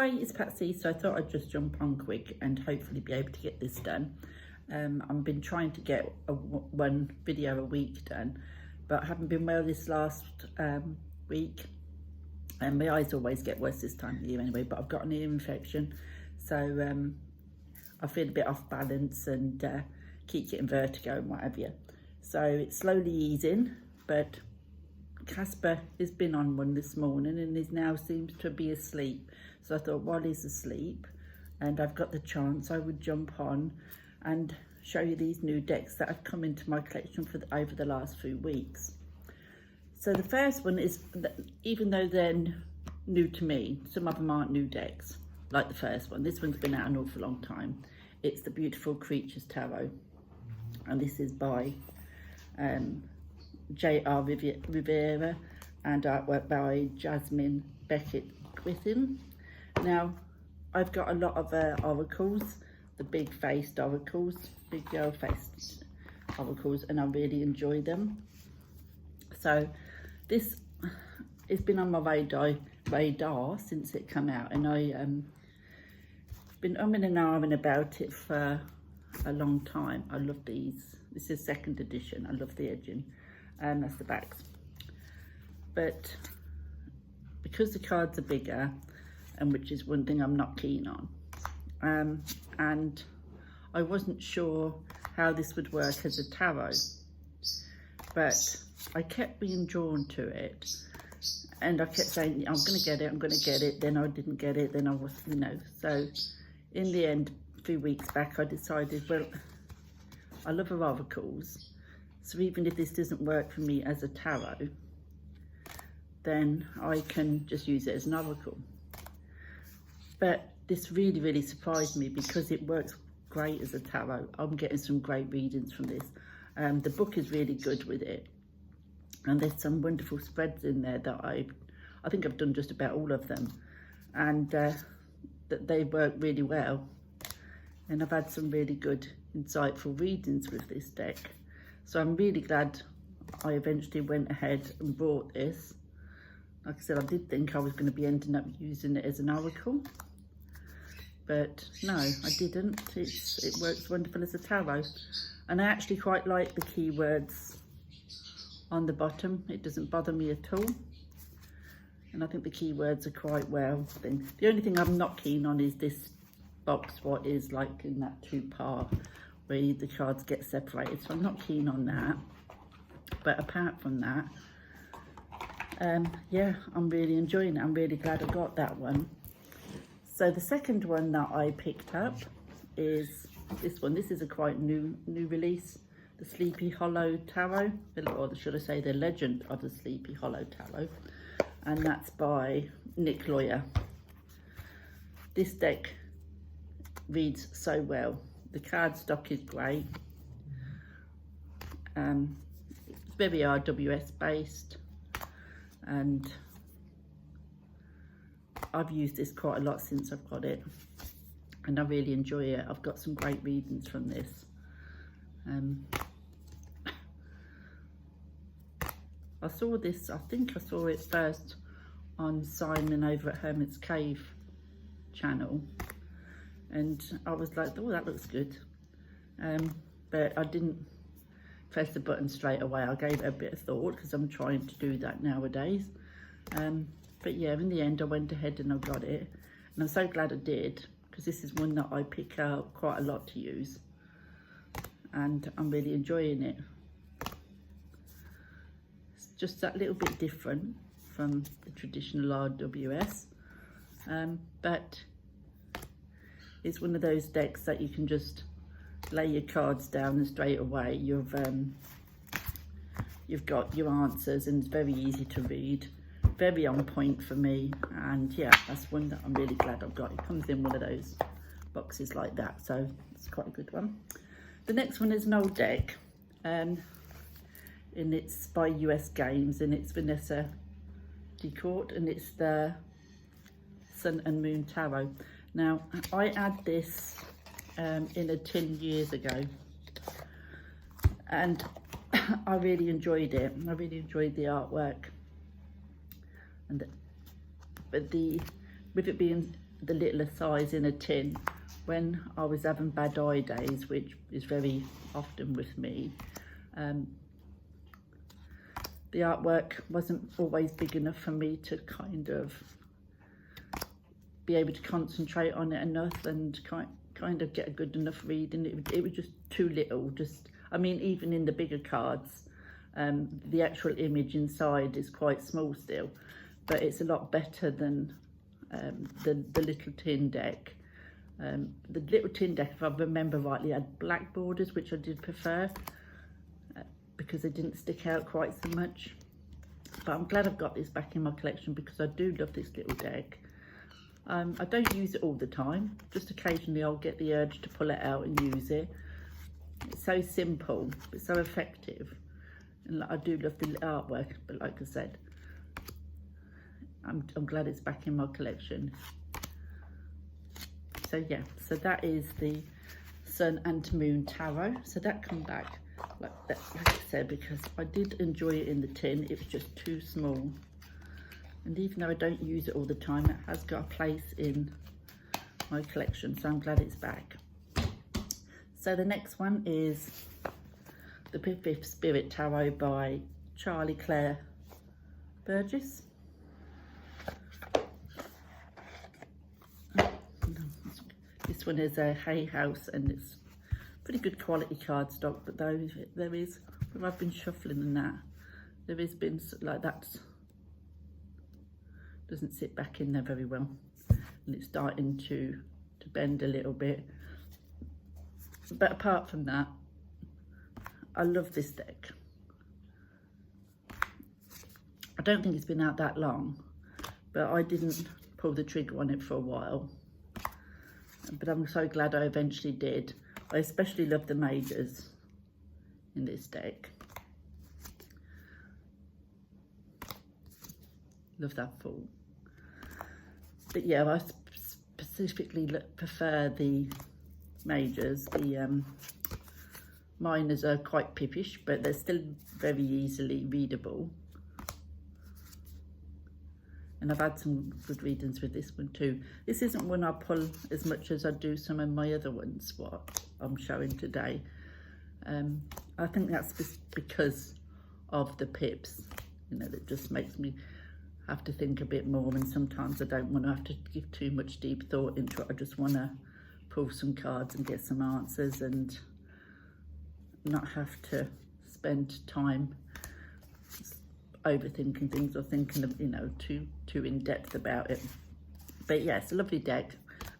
Hi, it's Patsy. So I thought I'd just jump on quick and hopefully be able to get this done. I've been trying to get one video a week done, but I haven't been well this last week, and my eyes always get worse this time of year anyway, but I've got an ear infection, so I feel a bit off balance and keep getting vertigo and what have you. So it's slowly easing, but Casper has been on one this morning and he now seems to be asleep. So I thought, while he's asleep and I've got the chance, I would jump on and show you these new decks that have come into my collection for over the last few weeks. So the first one is, even though they're new to me, some of them aren't new decks like the first one. This one's been out an awful long time. It's the Beautiful Creatures Tarot, and this is by J.R. Rivera and artwork by Jasmine Beckett-Quittin. Now, I've got a lot of oracles, the big-faced oracles, big girl-faced oracles, and I really enjoy them. So this has been on my radar since it came out, and I been umming and ahhing about it for a long time. I love these. This is second edition. I love the edging, and that's the backs. But because the cards are bigger, and which is one thing I'm not keen on, and I wasn't sure how this would work as a tarot, but I kept being drawn to it, and I kept saying, I'm going to get it, I'm going to get it, then I didn't get it, then I was, so in the end, a few weeks back, I decided, well, I love oracles, so even if this doesn't work for me as a tarot, then I can just use it as an oracle. But this really, really surprised me because it works great as a tarot. I'm getting some great readings from this. The book is really good with it, and there's some wonderful spreads in there that I think I've done just about all of them, and that they work really well. And I've had some really good, insightful readings with this deck. So I'm really glad I eventually went ahead and bought this. Like I said, I did think I was going to be ending up using it as an oracle, but no, I didn't. It works wonderful as a tarot, and I actually quite like the keywords on the bottom. It doesn't bother me at all, and I think the keywords are quite well thing. The only thing I'm not keen on is this box, what is like in that two-part where the cards get separated, so I'm not keen on that. But apart from that, yeah, I'm really enjoying it. I'm really glad I got that one. So the second one that I picked up is this one. This is a quite new release, the Sleepy Hollow Tarot, or should I say the Legend of the Sleepy Hollow Tarot, and that's by Nick Lawyer. This deck reads so well. The cardstock is great. It's very RWS based, and I've used this quite a lot since I've got it, and I really enjoy it. I've got some great readings from this. I saw this, I think I saw it first on Simon over at Hermit's Cave channel, and I was like, oh, that looks good, but I didn't press the button straight away. I gave it a bit of thought because I'm trying to do that nowadays, but yeah, in the end I went ahead and I got it, and I'm so glad I did, because this is one that I pick out quite a lot to use, and I'm really enjoying it. It's just that little bit different from the traditional RWS, but it's one of those decks that you can just lay your cards down and straight away you've got your answers, and it's very easy to read, very on point for me, and yeah, that's one that I'm really glad I've got. It comes in one of those boxes like that, so it's quite a good one. The next one is an old deck, and it's by US Games, and it's Vanessa Decourt, and it's the Sun and Moon Tarot. Now, I had this in a tin years ago, and I really enjoyed it. I really enjoyed the artwork, and with it being the littler size in a tin when I was having bad eye days, which is very often with me. The artwork wasn't always big enough for me to kind of be able to concentrate on it enough and kind of get a good enough reading. It was just too little. I mean, even in the bigger cards, the actual image inside is quite small still, but it's a lot better than the little tin deck. The little tin deck, if I remember rightly, had black borders, which I did prefer because they didn't stick out quite so much. But I'm glad I've got this back in my collection because I do love this little deck. I don't use it all the time, just occasionally I'll get the urge to pull it out and use it. It's so simple, but so effective. And I do love the artwork, but like I said, I'm glad it's back in my collection. So yeah, so that is the Sun and Moon Tarot. So that come back like I said, because I did enjoy it in the tin. It was just too small. And even though I don't use it all the time, it has got a place in my collection. So I'm glad it's back. So the next one is the Fifth Spirit Tarot by Charlie Claire Burgess. This one is a Hay House and it's pretty good quality cardstock, but there is, when I've been shuffling and that, there has been like that, doesn't sit back in there very well, and it's starting to bend a little bit. But apart from that, I love this deck. I don't think it's been out that long, but I didn't pull the trigger on it for a while. But I'm so glad I eventually did. I especially love the majors in this deck. Love that full. But yeah, I specifically prefer the majors. The minors are quite pippish, but they're still very easily readable. And I've had some good readings with this one too. This isn't one I pull as much as I do some of my other ones, what I'm showing today. I think that's just because of the pips. You know, that just makes me have to think a bit more, and sometimes I don't want to have to give too much deep thought into it. I just want to pull some cards and get some answers and not have to spend time overthinking things or thinking of, you know, too in depth about it. But yeah, it's a lovely deck.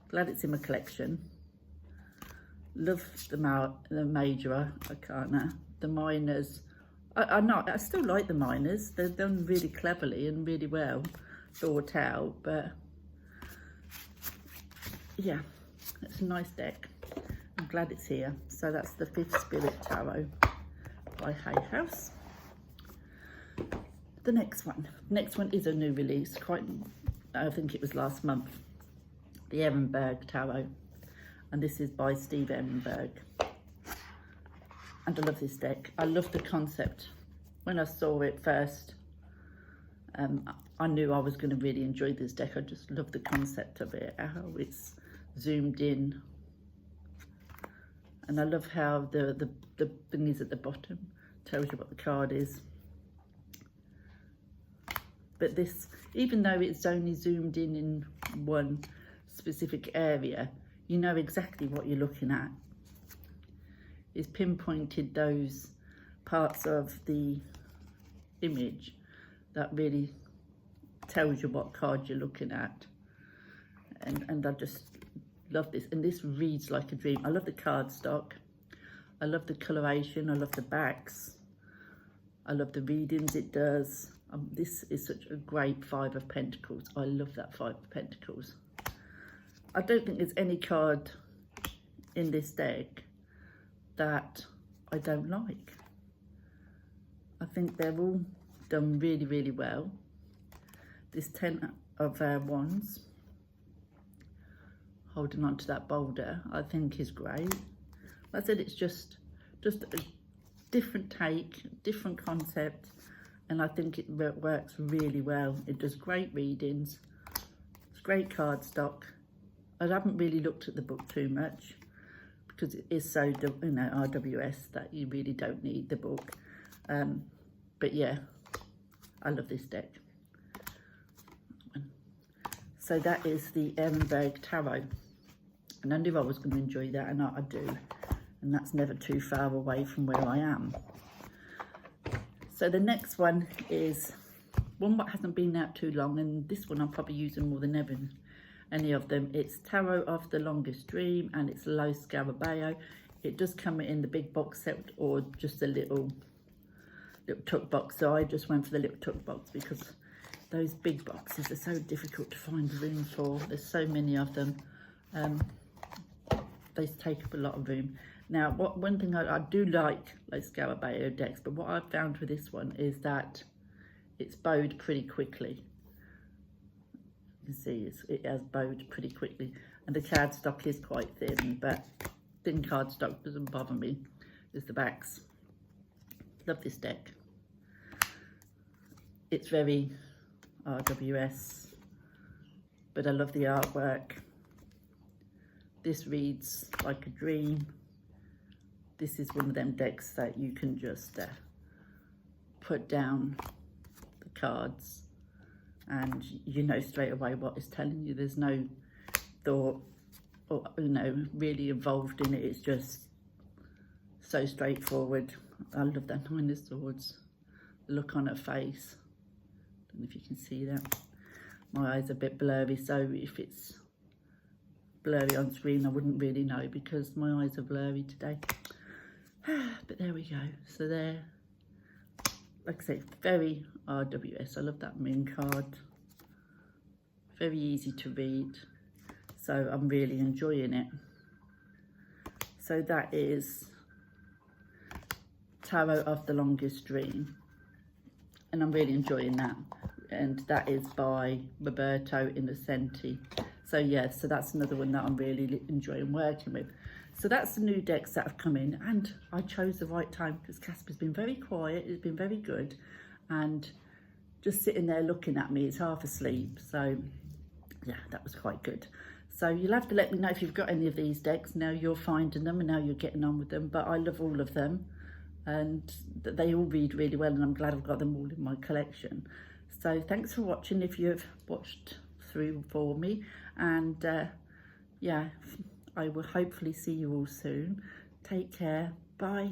Glad it's in my collection. Love the major arcana. The minors, I still like the minors. They're done really cleverly and really well thought out. But yeah, it's a nice deck. I'm glad it's here. So that's the Fifth Spirit Tarot by Hay House. The next one is a new release, I think it was last month, the Arnburg Tarot, and this is by Steve Arnburg. And I love this deck. I love the concept. When I saw it first, I knew I was going to really enjoy this deck. I just love the concept of it, how it's zoomed in, and I love how the thing is at the bottom, tells you what the card is. But this, even though it's only zoomed in one specific area, you know exactly what you're looking at. It's pinpointed those parts of the image that really tells you what card you're looking at. And I just love this. And this reads like a dream. I love the cardstock. I love the coloration. I love the backs. I love the readings it does. This is such a great Five of Pentacles. I love that Five of Pentacles. I don't think there's any card in this deck that I don't like. I think they're all done really, really well. This 10 of Wands, holding on to that boulder, I think is great. Like I said, it's just a different take, different concept. And I think it works really well. It does great readings. It's great cardstock. I haven't really looked at the book too much because it is so, you know, RWS that you really don't need the book. But yeah, I love this deck. So that is the Arnburg Tarot. And I knew I was going to enjoy that, and I do. And that's never too far away from where I am. So the next one is one that hasn't been out too long, and this one I'm probably using more than ever any of them. It's Tarot of the Longest Dream, and it's Lo Scarabeo. It does come in the big box set or just a little tuck box. So I just went for the little tuck box because those big boxes are so difficult to find room for. There's so many of them. They take up a lot of room. Now, one thing I do like Lo Scarabeo decks, but what I've found with this one is that it's bowed pretty quickly. You can see it has bowed pretty quickly, and the cardstock is quite thin, but thin cardstock doesn't bother me. There's the backs. Love this deck. It's very RWS, but I love the artwork. This reads like a dream. This is one of them decks that you can just put down the cards and you know straight away what it's telling you. There's no thought or, you know, really involved in it. It's just so straightforward. I love that Nine of Swords. The look on her face. I don't know if you can see that. My eyes are a bit blurry, so if it's blurry on screen I wouldn't really know because my eyes are blurry today. But there we go. So there, like I say, very RWS. I love that moon card. Very easy to read. So I'm really enjoying it. So that is Tarot of the Longest Dream. And I'm really enjoying that. And that is by Roberto Innocenti. So yeah, so that's another one that I'm really enjoying working with. So that's the new decks that have come in, and I chose the right time because Casper's been very quiet. It's been very good, and just sitting there looking at me, he's half asleep. So yeah, that was quite good. So you'll have to let me know if you've got any of these decks. Now you're finding them and now you're getting on with them, but I love all of them and they all read really well, and I'm glad I've got them all in my collection. So thanks for watching if you've watched through for me, and yeah, I will hopefully see you all soon. Take care. Bye.